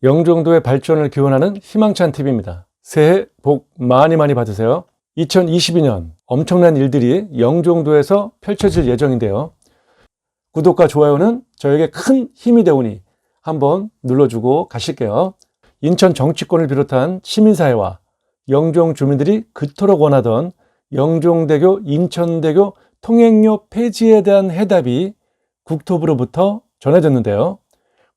영종도의 발전을 기원하는 희망찬 TV입니다. 새해 복 많이 받으세요. 2022년 엄청난 일들이 영종도에서 펼쳐질 예정인데요. 구독과 좋아요는 저에게 큰 힘이 되오니 한번 눌러주고 가실게요. 인천 정치권을 비롯한 시민사회와 영종 주민들이 그토록 원하던 영종대교, 인천대교 통행료 폐지에 대한 해답이 국토부로부터 전해졌는데요.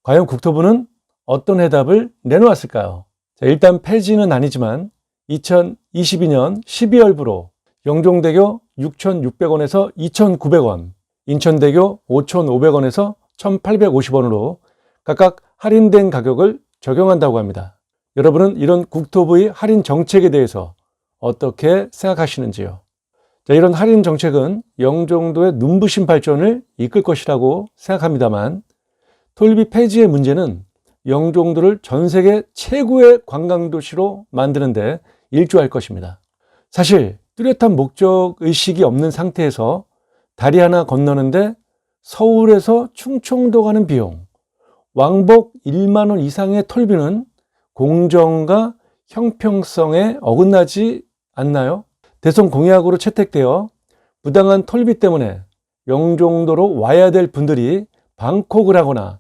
과연 국토부는 어떤 해답을 내놓았을까요? 일단 폐지는 아니지만 2022년 12월부로 영종대교 6,600원에서 2,900원, 인천대교 5,500원에서 1,850원으로 각각 할인된 가격을 적용한다고 합니다. 여러분은 이런 국토부의 할인 정책에 대해서 어떻게 생각하시는지요? 이런 할인 정책은 영종도의 눈부신 발전을 이끌 것이라고 생각합니다만, 톨비 폐지의 문제는 영종도를 전 세계 최고의 관광도시로 만드는데 일조할 것입니다. 사실 뚜렷한 목적의식이 없는 상태에서 다리 하나 건너는데 서울에서 충청도 가는 비용, 왕복 1만 원 이상의 톨비는 공정과 형평성에 어긋나지 않나요? 대선 공약으로 채택되어 부당한 톨비 때문에 영종도로 와야 될 분들이 방콕을 하거나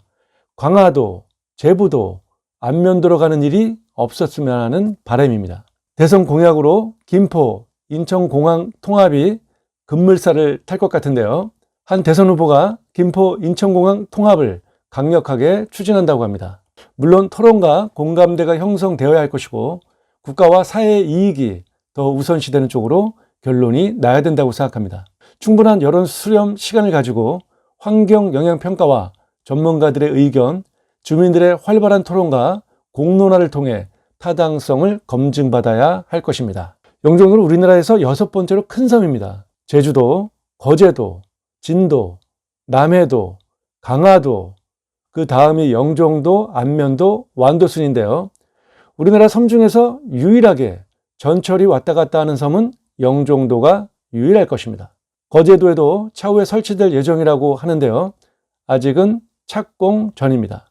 광화도, 제부도, 안면도로 가는 일이 없었으면 하는 바람입니다. 대선 공약으로 김포, 인천공항 통합이 급물살을 탈 것 같은데요. 한 대선 후보가 김포, 인천공항 통합을 강력하게 추진한다고 합니다. 물론 토론과 공감대가 형성되어야 할 것이고 국가와 사회의 이익이 더 우선시되는 쪽으로 결론이 나야 된다고 생각합니다. 충분한 여론 수렴 시간을 가지고 환경 영향평가와 전문가들의 의견, 주민들의 활발한 토론과 공론화를 통해 타당성을 검증받아야 할 것입니다. 영종도는 우리나라에서 6번째로 큰 섬입니다. 제주도, 거제도, 진도, 남해도, 강화도, 그 다음이 영종도, 안면도, 완도 순인데요. 우리나라 섬 중에서 유일하게 전철이 왔다 갔다 하는 섬은 영종도가 유일할 것입니다. 거제도에도 차후에 설치될 예정이라고 하는데요. 아직은 착공 전입니다.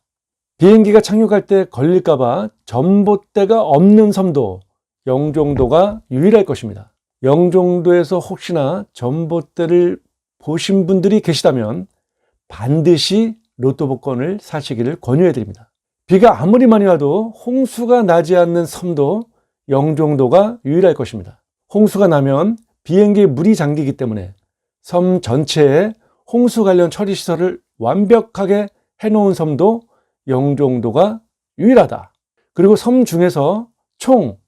비행기가 착륙할 때 걸릴까봐 전봇대가 없는 섬도 영종도가 유일할 것입니다. 영종도에서 혹시나 전봇대를 보신 분들이 계시다면 반드시 로또 복권을 사시기를 권유해 드립니다. 비가 아무리 많이 와도 홍수가 나지 않는 섬도 영종도가 유일할 것입니다. 홍수가 나면 비행기에 물이 잠기기 때문에 섬 전체에 홍수 관련 처리 시설을 완벽하게 해놓은 섬도 영종도가 유일하다. 그리고 섬 중에서 총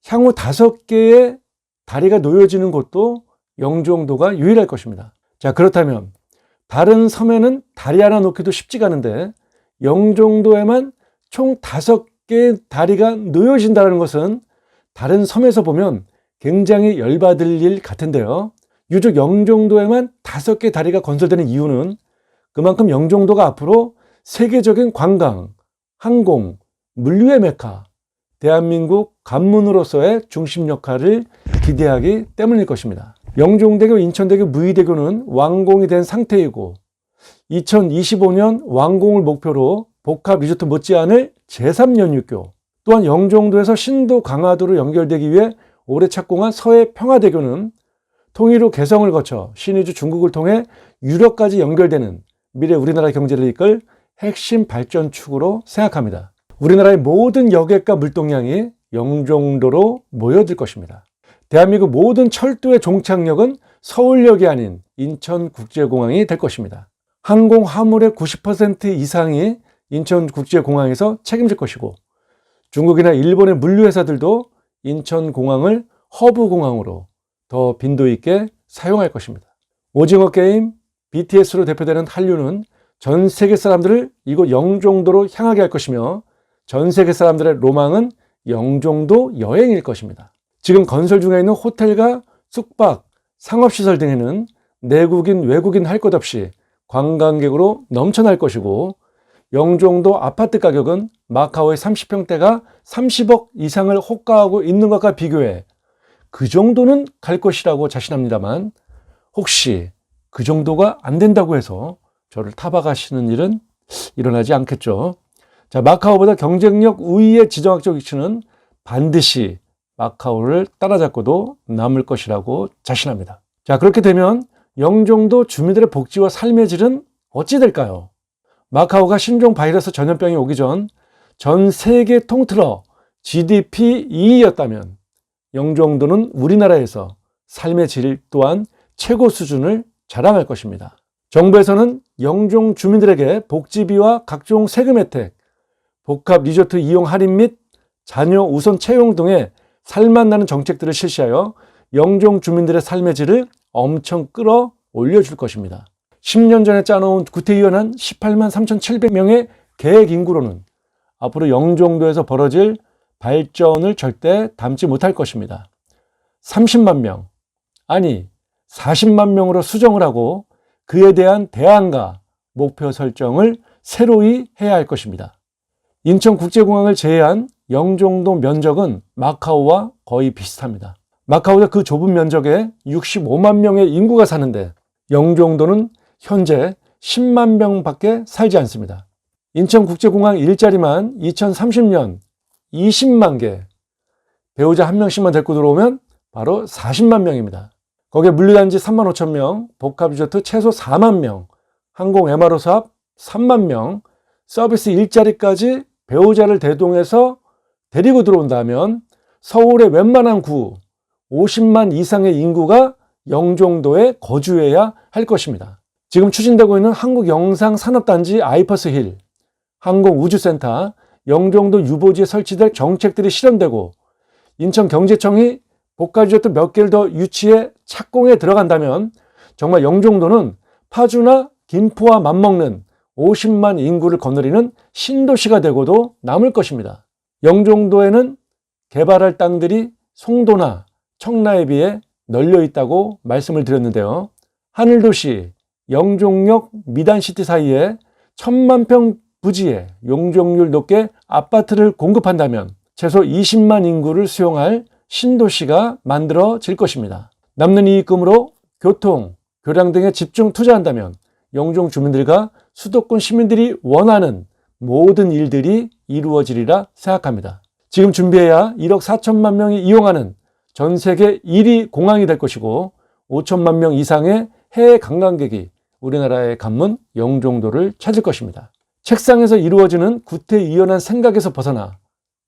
향후 5개의 다리가 놓여지는 곳도 영종도가 유일할 것입니다. 자, 그렇다면 다른 섬에는 다리 하나 놓기도 쉽지가 않은데 영종도에만 총 5개의 다리가 놓여진다는 것은 다른 섬에서 보면 굉장히 열받을 일 같은데요. 유독 영종도에만 5개 다리가 건설되는 이유는 그만큼 영종도가 앞으로 세계적인 관광, 항공, 물류의 메카, 대한민국 관문으로서의 중심 역할을 기대하기 때문일 것입니다. 영종대교, 인천대교, 무의대교는 완공이 된 상태이고 2025년 완공을 목표로 복합 리조트 못지않을 제3연육교, 또한 영종도에서 신도 강화도로 연결되기 위해 올해 착공한 서해 평화대교는 통일 후 개성을 거쳐 신의주 중국을 통해 유럽까지 연결되는 미래 우리나라 경제를 이끌 핵심 발전축으로 생각합니다. 우리나라의 모든 여객과 물동량이 영종도로 모여들 것입니다. 대한민국 모든 철도의 종착역은 서울역이 아닌 인천국제공항이 될 것입니다. 항공 화물의 90% 이상이 인천국제공항에서 책임질 것이고 중국이나 일본의 물류회사들도 인천공항을 허브공항으로 더 빈도 있게 사용할 것입니다. 오징어 게임, BTS로 대표되는 한류는 전 세계 사람들을 이곳 영종도로 향하게 할 것이며 전 세계 사람들의 로망은 영종도 여행일 것입니다. 지금 건설 중에 있는 호텔과 숙박, 상업시설 등에는 내국인, 외국인 할 것 없이 관광객으로 넘쳐날 것이고 영종도 아파트 가격은 마카오의 30평대가 30억 이상을 호가하고 있는 것과 비교해 그 정도는 갈 것이라고 자신합니다만 혹시 그 정도가 안 된다고 해서 저를 타박하시는 일은 일어나지 않겠죠. 자, 마카오보다 경쟁력 우위의 지정학적 위치는 반드시 마카오를 따라잡고도 남을 것이라고 자신합니다. 자, 그렇게 되면 영종도 주민들의 복지와 삶의 질은 어찌 될까요? 마카오가 신종 바이러스 전염병이 오기 전 세계 통틀어 GDP 2위였다면 영종도는 우리나라에서 삶의 질 또한 최고 수준을 자랑할 것입니다. 정부에서는 영종 주민들에게 복지비와 각종 세금 혜택, 복합 리조트 이용 할인 및 자녀 우선 채용 등의 살맛나는 정책들을 실시하여 영종 주민들의 삶의 질을 엄청 끌어올려 줄 것입니다. 10년 전에 짜놓은 구태의원한 18만 3,700명의 계획 인구로는 앞으로 영종도에서 벌어질 발전을 절대 담지 못할 것입니다. 30만 명, 아니 40만 명으로 수정을 하고 그에 대한 대안과 목표 설정을 새로이 해야 할 것입니다. 인천국제공항을 제외한 영종도 면적은 마카오와 거의 비슷합니다. 마카오의 그 좁은 면적에 65만 명의 인구가 사는데 영종도는 현재 10만 명밖에 살지 않습니다. 인천국제공항 일자리만 2030년 20만 개, 배우자 한 명씩만 데리고 들어오면 바로 40만 명입니다. 거기에 물류단지 3만 5천 명, 복합리조트 최소 4만 명, 항공 MRO 사업 3만 명, 서비스 일자리까지 배우자를 대동해서 데리고 들어온다면 서울의 웬만한 구 50만 이상의 인구가 영종도에 거주해야 할 것입니다. 지금 추진되고 있는 한국영상산업단지 아이퍼스힐, 항공우주센터, 영종도 유보지에 설치될 정책들이 실현되고 인천경제청이 복합리조트 몇 개를 더 유치해 착공에 들어간다면 정말 영종도는 파주나 김포와 맞먹는 50만 인구를 거느리는 신도시가 되고도 남을 것입니다. 영종도에는 개발할 땅들이 송도나 청라에 비해 널려 있다고 말씀을 드렸는데요. 하늘도시, 영종역, 미단시티 사이에 1,000만 평 부지에 용적률 높게 아파트를 공급한다면 최소 20만 인구를 수용할 신도시가 만들어질 것입니다. 남는 이익금으로 교통, 교량 등에 집중 투자한다면 영종 주민들과 수도권 시민들이 원하는 모든 일들이 이루어지리라 생각합니다. 지금 준비해야 1억 4천만 명이 이용하는 전 세계 1위 공항이 될 것이고 5천만 명 이상의 해외 관광객이 우리나라의 관문 영종도를 찾을 것입니다. 책상에서 이루어지는 구태의연한 생각에서 벗어나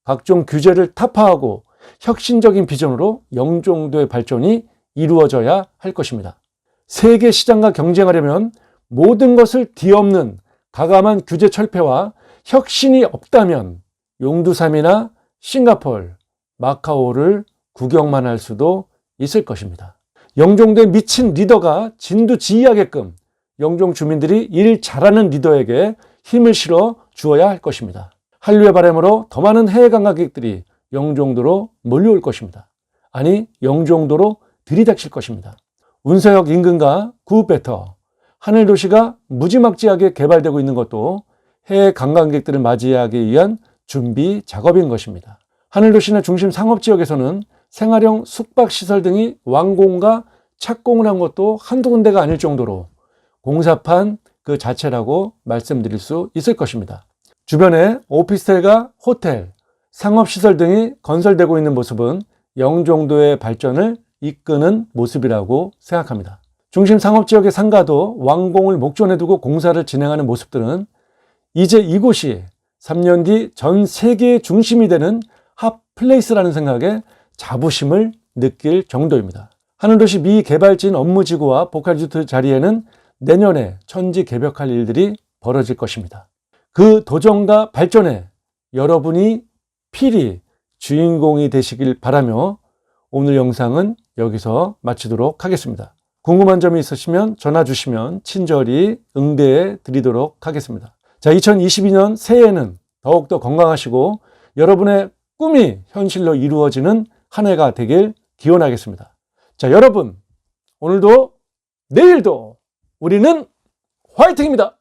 각종 규제를 타파하고 혁신적인 비전으로 영종도의 발전이 이루어져야 할 것입니다. 세계 시장과 경쟁하려면 모든 것을 뒤엎는 가감한 규제 철폐와 혁신이 없다면 용두삼이나 싱가포르, 마카오를 구경만 할 수도 있을 것입니다. 영종도에 미친 리더가 진두지휘하게끔 영종 주민들이 일 잘하는 리더에게 힘을 실어 주어야 할 것입니다. 한류의 바람으로 더 많은 해외 관광객들이 영종도로 몰려올 것입니다. 아니, 영종도로 들이닥칠 것입니다. 운서역 인근과 구배터, 하늘도시가 무지막지하게 개발되고 있는 것도 해외 관광객들을 맞이하기 위한 준비 작업인 것입니다. 하늘도시나 중심 상업지역에서는 생활형 숙박시설 등이 완공과 착공을 한 것도 한두 군데가 아닐 정도로 공사판 그 자체라고 말씀드릴 수 있을 것입니다. 주변에 오피스텔과 호텔, 상업시설 등이 건설되고 있는 모습은 영종도의 발전을 이끄는 모습이라고 생각합니다. 중심 상업지역의 상가도 완공을 목전에 두고 공사를 진행하는 모습들은 이제 이곳이 3년 뒤 전 세계의 중심이 되는 핫플레이스라는 생각에 자부심을 느낄 정도입니다. 하늘도시 미개발진 업무지구와 복합리조트 자리에는 내년에 천지개벽할 일들이 벌어질 것입니다. 그 도전과 발전에 여러분이 필히 주인공이 되시길 바라며 오늘 영상은 여기서 마치도록 하겠습니다. 궁금한 점이 있으시면 전화 주시면 친절히 응대해 드리도록 하겠습니다. 자, 2022년 새해에는 더욱더 건강하시고 여러분의 꿈이 현실로 이루어지는 한 해가 되길 기원하겠습니다. 자, 여러분, 오늘도 내일도 우리는 화이팅입니다.